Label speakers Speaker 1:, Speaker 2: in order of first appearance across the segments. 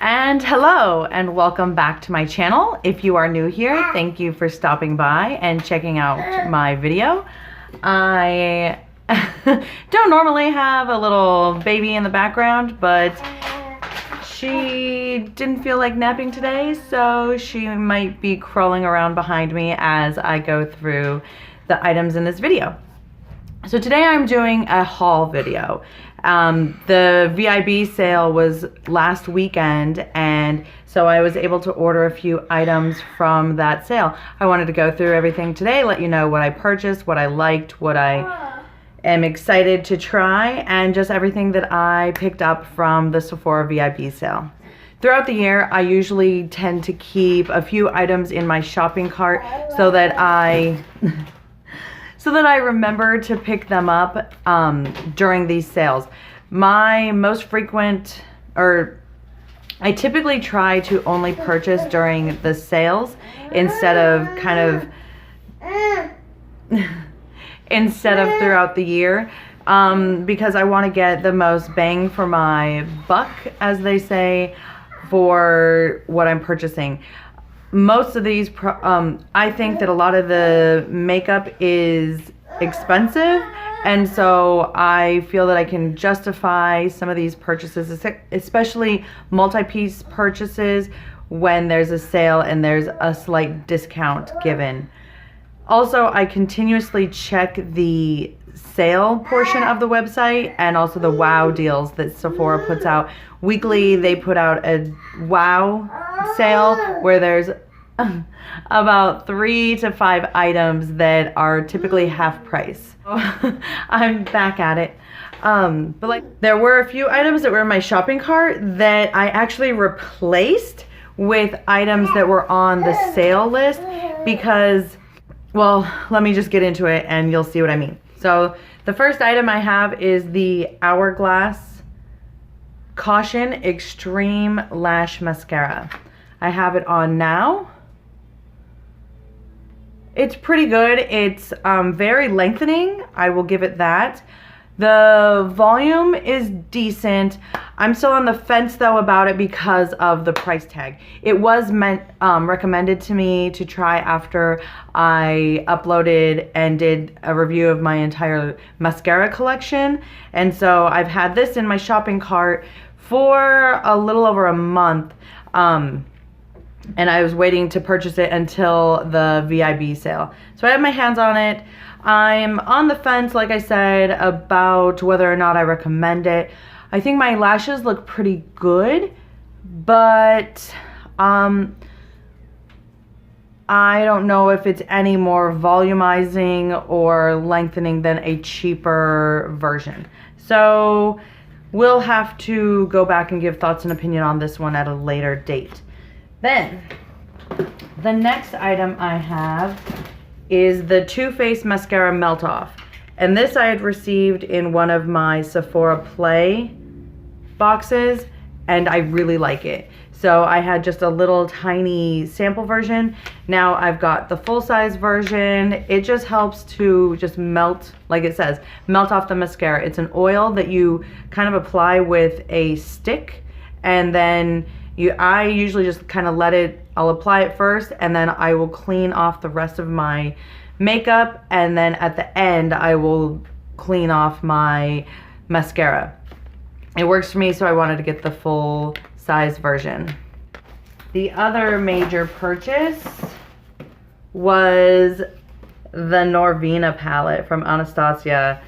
Speaker 1: And hello and welcome back to my channel. If you are new here, thank you for stopping by and checking out my video. I don't normally have a little baby in the background, but she didn't feel like napping today, so she might be crawling around behind me as I go through the items in this video. So today I'm doing a haul video. The VIB sale was last weekend, and so I was able to order a few items from that sale. I wanted to go through everything today, let you know what I purchased, what I liked, what I am excited to try, and just everything that I picked up from the Sephora VIB sale. Throughout the year, I usually tend to keep a few items in my shopping cart so that I remember to pick them up during these sales. My most frequent, I typically try to only purchase during the sales instead of throughout the year, because I want to get the most bang for my buck, as they say, for what I'm purchasing. Most of these, I think that a lot of the makeup is expensive, and so I feel that I can justify some of these purchases, especially multi-piece purchases, when there's a sale and there's a slight discount given. Also, I continuously check the sale portion of the website and also the wow deals that Sephora puts out. Weekly, they put out a wow sale where there's about 3 to 5 items that are typically half price. I'm back at it. But there were a few items that were in my shopping cart that I actually replaced with items that were on the sale list because, well, let me just get into it and you'll see what I mean. So the first item I have is the Hourglass Caution Extreme Lash Mascara. I have it on now. It's pretty good. It's very lengthening. I will give it that. The volume is decent. I'm still on the fence though about it because of the price tag. It was recommended to me to try after I uploaded and did a review of my entire mascara collection. And so I've had this in my shopping cart for a little over a month. And I was waiting to purchase it until the VIB sale. So I have my hands on it. I'm on the fence, like I said, about whether or not I recommend it. I think my lashes look pretty good, but I don't know if it's any more volumizing or lengthening than a cheaper version. So we'll have to go back and give thoughts and opinion on this one at a later date. Then, the next item I have is the Too Faced Mascara Melt Off. And this I had received in one of my Sephora Play boxes, and I really like it. So I had just a little tiny sample version. Now I've got the full-size version. It just helps to just melt, like it says, melt off the mascara. It's an oil that you kind of apply with a stick, and then I usually just kind of I'll apply it first, and then I will clean off the rest of my makeup, and then at the end I will clean off my mascara. It works for me, so I wanted to get the full size version. The other major purchase was the Norvina palette from Anastasia.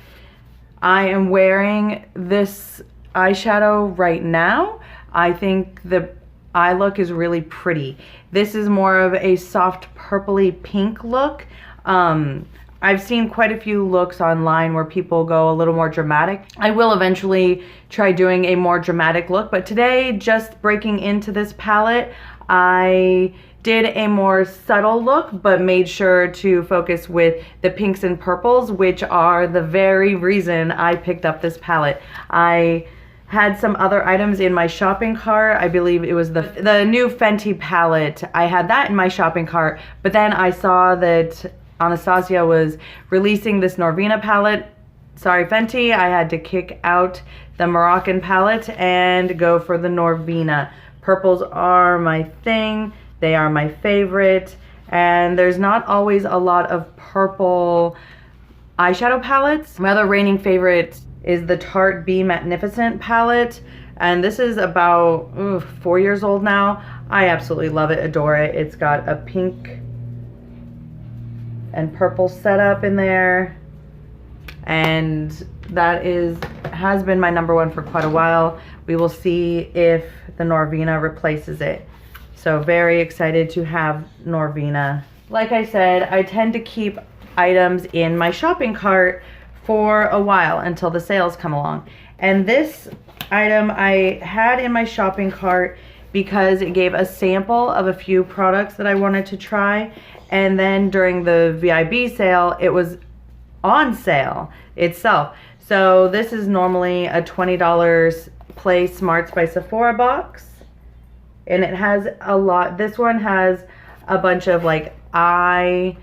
Speaker 1: I am wearing this eyeshadow right now. I think the eye look is really pretty. This is more of a soft purpley pink look. I've seen quite a few looks online where people go a little more dramatic. I will eventually try doing a more dramatic look, but today, just breaking into this palette, I did a more subtle look, but made sure to focus with the pinks and purples, which are the very reason I picked up this palette. I had some other items in my shopping cart. I believe it was the new Fenty palette. I had that in my shopping cart, but then I saw that Anastasia was releasing this Norvina palette. Sorry, Fenty, I had to kick out the Moroccan palette and go for the Norvina. Purples are my thing. They are my favorite. And there's not always a lot of purple eyeshadow palettes. My other reigning favorite is the Tarte Be Magnificent palette. And this is about 4 years old now. I absolutely love it, adore it. It's got a pink and purple setup in there. And that has been my number one for quite a while. We will see if the Norvina replaces it. So very excited to have Norvina. Like I said, I tend to keep items in my shopping cart for a while until the sales come along. And this item I had in my shopping cart because it gave a sample of a few products that I wanted to try. And then during the VIB sale, it was on sale itself. So this is normally a $20 Play Smarts by Sephora box. And it has a lot. This one has a bunch of like eye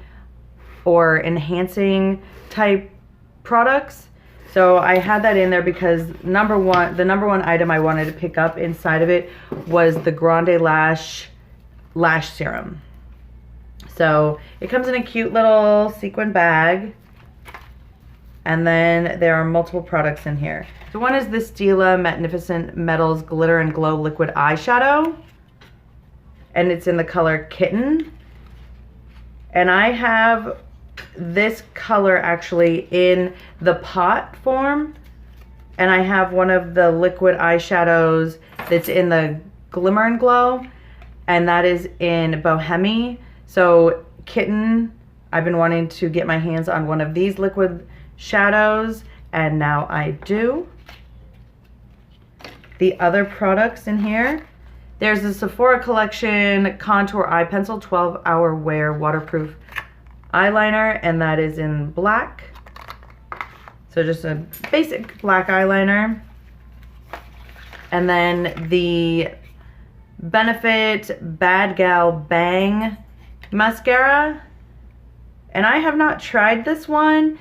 Speaker 1: or enhancing type products. So I had that in there because the number one item I wanted to pick up inside of it was the Grande Lash Serum. So it comes in a cute little sequin bag. And then there are multiple products in here. So one is the Stila Magnificent Metals Glitter and Glow Liquid Eyeshadow. And it's in the color Kitten. And I have this color actually in the pot form. And I have one of the liquid eyeshadows that's in the Glimmer and Glow. And that is in Bohemian. So Kitten, I've been wanting to get my hands on one of these liquid shadows, and now I do. The other products in here, there's the Sephora Collection Contour Eye Pencil 12-Hour Wear Waterproof Eyeliner, and that is in black. So just a basic black eyeliner. And then the Benefit Bad Gal Bang Mascara. And I have not tried this one.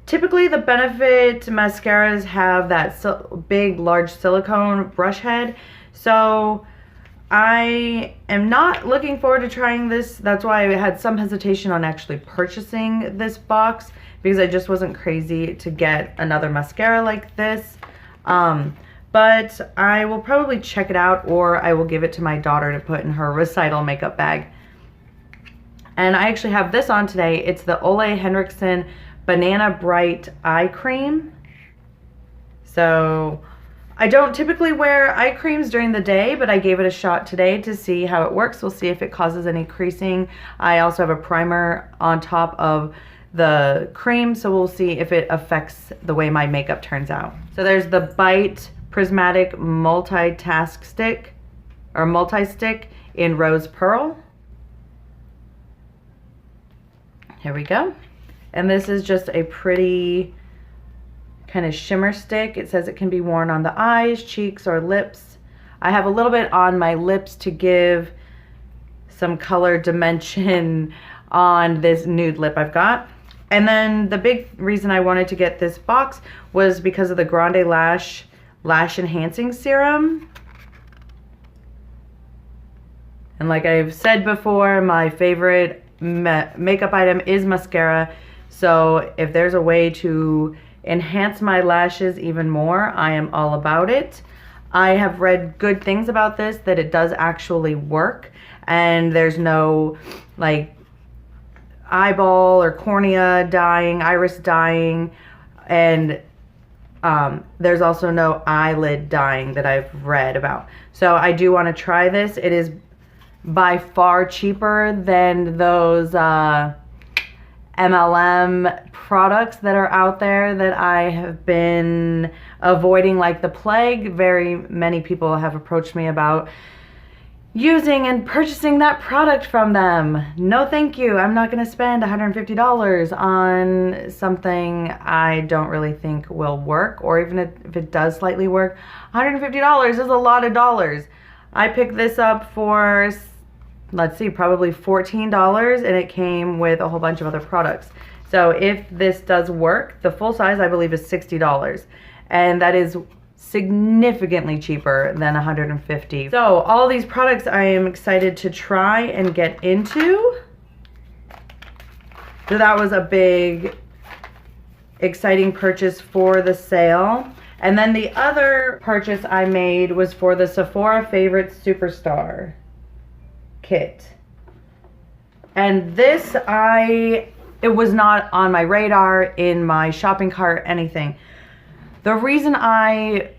Speaker 1: Typically, the Benefit mascaras have that big, large silicone brush head. So I am not looking forward to trying this. That's why I had some hesitation on actually purchasing this box, because I just wasn't crazy to get another mascara like this. But I will probably check it out, or I will give it to my daughter to put in her recital makeup bag. And I actually have this on today. It's the Ole Henriksen Banana Bright Eye Cream. So I don't typically wear eye creams during the day, but I gave it a shot today to see how it works. We'll see if it causes any creasing. I also have a primer on top of the cream, so we'll see if it affects the way my makeup turns out. So there's the Bite Prismatic Multitask Stick, or Multi-Stick in Rose Pearl. Here we go. And this is just a pretty kind of shimmer stick. It says it can be worn on the eyes, cheeks, or lips. I have a little bit on my lips to give some color dimension on this nude lip I've got. And then the big reason I wanted to get this box was because of the Grande Lash Enhancing Serum. And like I've said before, my favorite makeup item is mascara. So if there's a way to enhance my lashes even more, I am all about it. I have read good things about this, that it does actually work, and there's no like eyeball or cornea dying, iris dying, and there's also no eyelid dying that I've read about. So I do want to try this. It is by far cheaper than those MLM products that are out there that I have been avoiding like the plague. Very many people have approached me about using and purchasing that product from them. No thank you. I'm not going to spend $150 on something I don't really think will work, or even if it does slightly work. $150 is a lot of dollars. I picked this up for, let's see, probably $14, and it came with a whole bunch of other products. So if this does work, the full size I believe is $60, and that is significantly cheaper than $150. So all these products I am excited to try and get into. So that was a big, exciting purchase for the sale. And then the other purchase I made was for the Sephora Favorite Superstar kit. And this, it was not on my radar, in my shopping cart, anything. The reason I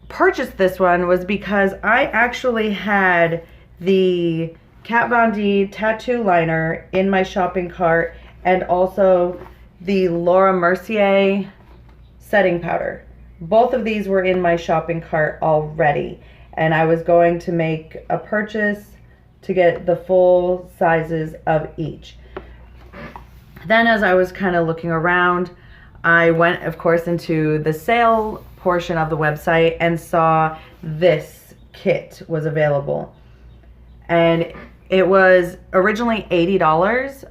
Speaker 1: purchased this one was because I actually had the Kat Von D tattoo liner in my shopping cart, and also the Laura Mercier setting powder. Both of these were in my shopping cart already, and I was going to make a purchase to get the full sizes of each. Then as I was kind of looking around, I went, of course, into the sale portion of the website and saw this kit was available. And it was originally $80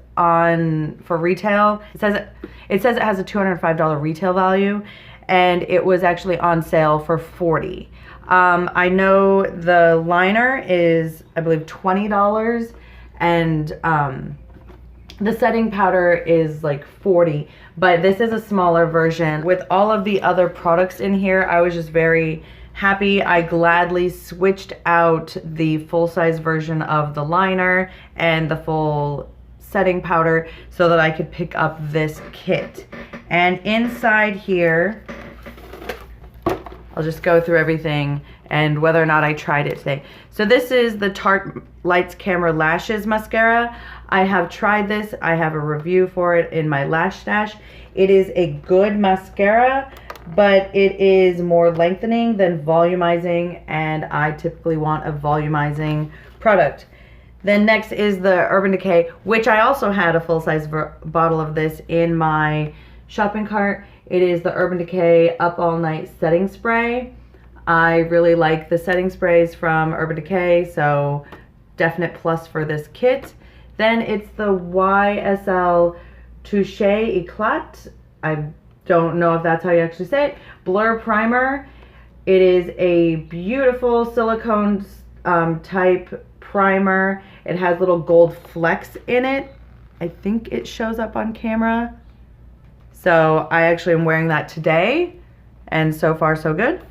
Speaker 1: for retail. It says it has a $205 retail value, and it was actually on sale for $40. I know the liner is, I believe, $20, and the setting powder is like $40, but this is a smaller version. With all of the other products in here, I was just very happy. I gladly switched out the full-size version of the liner and the full setting powder so that I could pick up this kit. And inside here, I'll just go through everything and whether or not I tried it today. So this is the Tarte Lights Camera Lashes Mascara. I have tried this. I have a review for it in my lash stash. It is a good mascara, but it is more lengthening than volumizing, and I typically want a volumizing product. Then next is the Urban Decay, which I also had a full-size bottle of this in my shopping cart. It is the Urban Decay Up All Night Setting Spray. I really like the setting sprays from Urban Decay, so definite plus for this kit. Then it's the YSL Touche Eclat. I don't know if that's how you actually say it. Blur Primer. It is a beautiful silicone type primer. It has little gold flecks in it. I think it shows up on camera. So I actually am wearing that today, and so far so good.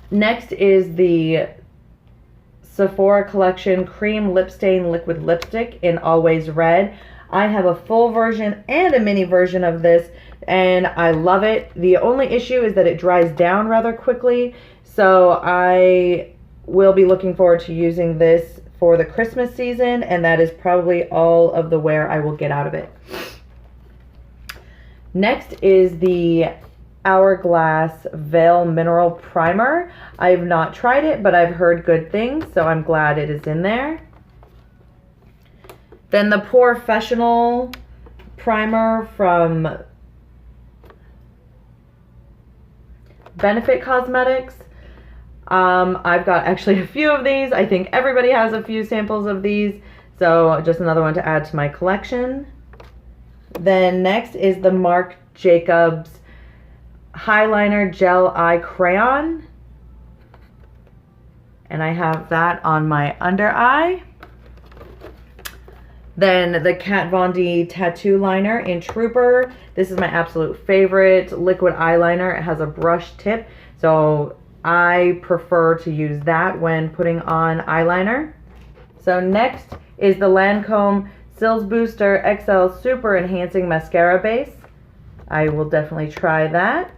Speaker 1: Next is the Sephora Collection Cream Lip Stain Liquid Lipstick in Always Red. I have a full version and a mini version of this, and I love it. The only issue is that it dries down rather quickly, so I will be looking forward to using this for the Christmas season, and that is probably all of the wear I will get out of it. Next is the Hourglass Veil Mineral Primer. I have not tried it, but I've heard good things, so I'm glad it is in there. Then the Porefessional Primer from Benefit Cosmetics. I've got actually a few of these. I think everybody has a few samples of these, so just another one to add to my collection. Then next is the Marc Jacobs Highliner Gel Eye Crayon, and I have that on my under eye. Then the Kat Von D Tattoo Liner in Trooper. This is my absolute favorite liquid eyeliner. It has a brush tip, so I prefer to use that when putting on eyeliner. So next is the Lancome Cils Booster XL Super Enhancing Mascara Base. I will definitely try that.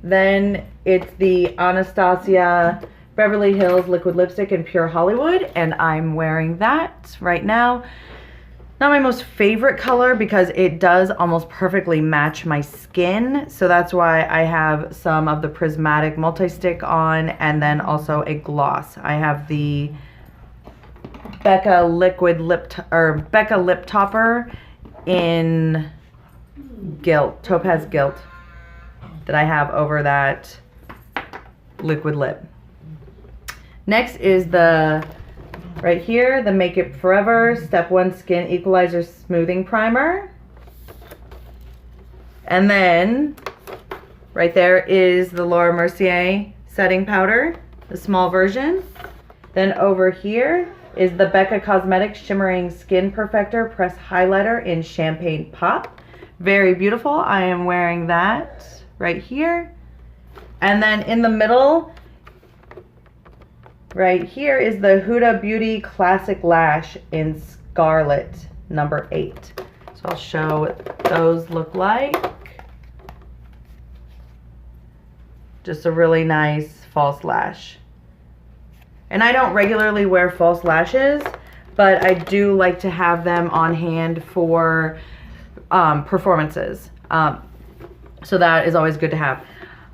Speaker 1: Then it's the Anastasia Beverly Hills Liquid Lipstick in Pure Hollywood, and I'm wearing that right now. Not my most favorite color because it does almost perfectly match my skin, so that's why I have some of the Prismatic Multi-Stick on, and then also a gloss. I have the Becca Becca Lip Topper in Gilt, Topaz Gilt, that I have over that liquid lip. Next is the, right here, the Make It Forever Step 1 Skin Equalizer Smoothing Primer. And then Right there is the Laura Mercier setting powder, the small version. Then over here is the Becca Cosmetics Shimmering Skin Perfector Press Highlighter in Champagne Pop. Very beautiful. I am wearing that right here. And then in the middle, right here is the Huda Beauty Classic Lash in Scarlet, number 8. So I'll show what those look like. Just a really nice false lash. And I don't regularly wear false lashes, but I do like to have them on hand for performances. So that is always good to have.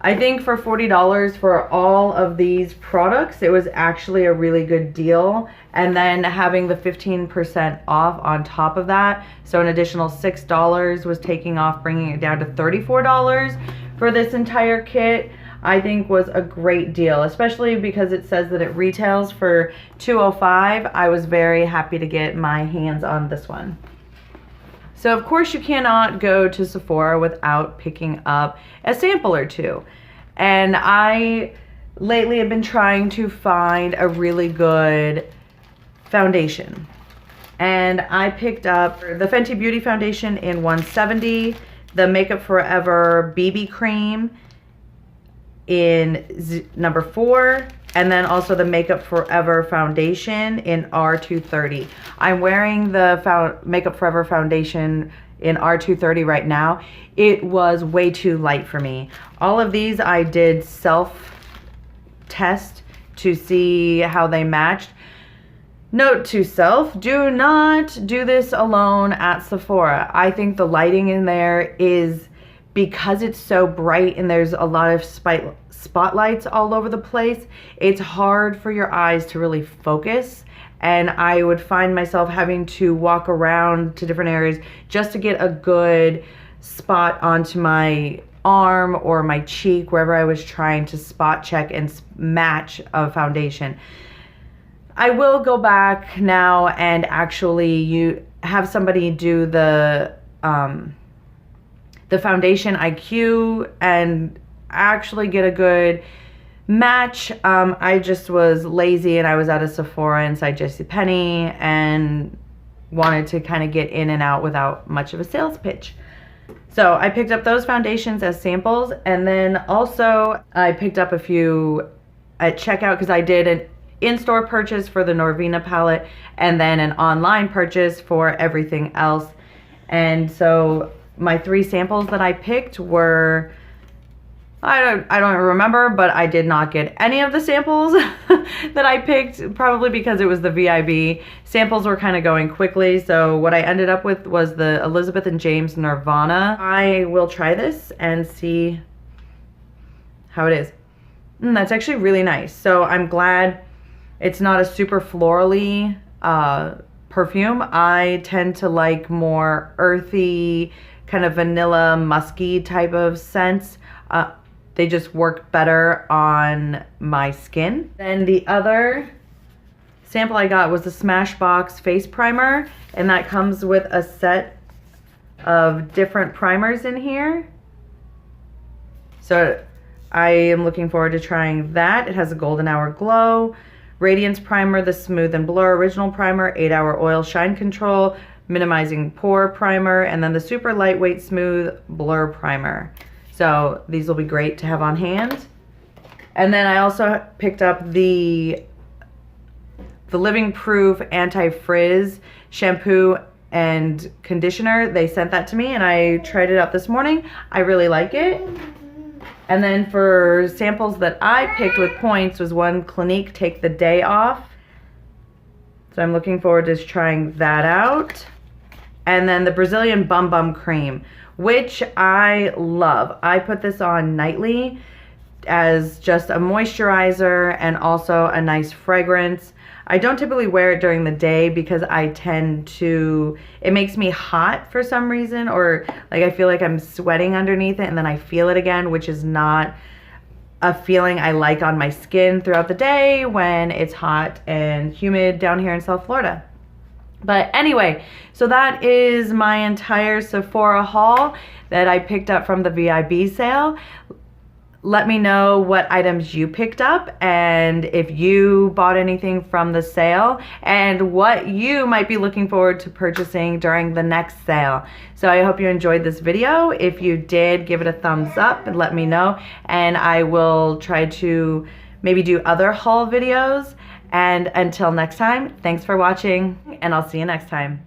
Speaker 1: I think for $40 for all of these products, it was actually a really good deal. And then having the 15% off on top of that, so an additional $6 was taking off, bringing it down to $34 for this entire kit, I think was a great deal, especially because it says that it retails for $205. I was very happy to get my hands on this one. So of course you cannot go to Sephora without picking up a sample or two. And I lately have been trying to find a really good foundation. And I picked up the Fenty Beauty foundation in 170, the Makeup Forever BB cream in number 4, and then also the Makeup Forever foundation in R230. I'm wearing the Makeup Forever foundation in R230 right now. It was way too light for me. All of these I did self-test to see how they matched. Note to self, do not do this alone at Sephora. I think the lighting in there is, because it's so bright and there's a lot of spotlights all over the place, it's hard for your eyes to really focus. And I would find myself having to walk around to different areas just to get a good spot onto my arm or my cheek, wherever I was trying to spot check and match a foundation. I will go back now and actually have somebody do the foundation IQ and actually get a good match. I just was lazy and I was at a Sephora inside JCPenney and wanted to kind of get in and out without much of a sales pitch. So I picked up those foundations as samples, and then also I picked up a few at checkout because I did an in-store purchase for the Norvina palette and then an online purchase for everything else. And so my 3 samples that I picked were, I don't remember, but I did not get any of the samples that I picked, probably because it was the VIB. Samples were kind of going quickly, so what I ended up with was the Elizabeth and James Nirvana. I will try this and see how it is. That's actually really nice. So I'm glad it's not a super florally perfume. I tend to like more earthy, kind of vanilla, musky type of scents. They just work better on my skin. Then the other sample I got was the Smashbox face primer, and that comes with a set of different primers in here. So I am looking forward to trying that. It has a golden hour glow, radiance primer, the smooth and blur original primer, 8-hour oil shine control, minimizing pore primer, and then the super lightweight smooth blur primer. So these will be great to have on hand. And then I also picked up the Living Proof Anti-Frizz shampoo and conditioner. They sent that to me and I tried it out this morning. I really like it. And then for samples that I picked with points was one Clinique Take the Day Off. So I'm looking forward to trying that out. And then the Brazilian Bum Bum Cream, which I love. I put this on nightly as just a moisturizer and also a nice fragrance. I don't typically wear it during the day because I tend to, it makes me hot for some reason, or like I feel like I'm sweating underneath it and then I feel it again, which is not a feeling I like on my skin throughout the day when it's hot and humid down here in South Florida. But anyway, so that is my entire Sephora haul that I picked up from the VIB sale. Let me know what items you picked up and if you bought anything from the sale and what you might be looking forward to purchasing during the next sale. So I hope you enjoyed this video. If you did, give it a thumbs up and let me know, and I will try to maybe do other haul videos. And until next time, thanks for watching, and I'll see you next time.